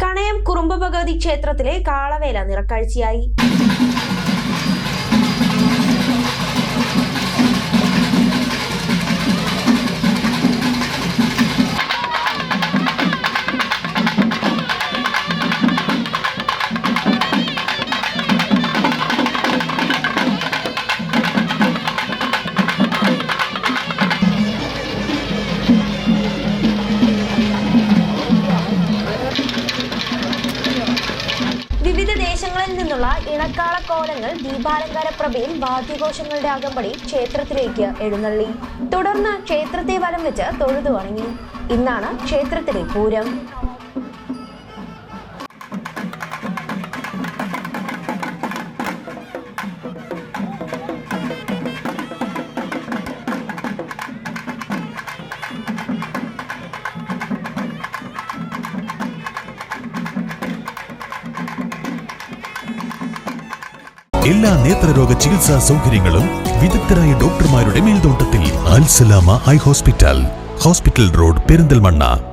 കണയം കുറുമ്പ് ഭഗവതി ക്ഷേത്രത്തിലെ കാളവേല നിറക്കാഴ്ചയായി. വിവിധ ദേശങ്ങളിൽ നിന്നുള്ള ഇണക്കാളക്കോലങ്ങൾ ദീപാലങ്കാര പ്രഭയിൽ വാദ്യഘോഷങ്ങളുടെ അകമ്പടി ക്ഷേത്രത്തിലേക്ക് എഴുന്നള്ളി. തുടർന്ന് ക്ഷേത്രത്തെ വലം വെച്ച് തൊഴുതു വണങ്ങി. ഇന്നാണ് ക്ഷേത്രത്തിലെ പൂരം. എല്ലാ നേത്രരോഗ ചികിത്സാ സൗകര്യങ്ങളും വിദഗ്ധരായ ഡോക്ടർമാരുടെ മേൽനോട്ടത്തിൽ. Al Salama eye hospital, hospital road, Perinthalmanna.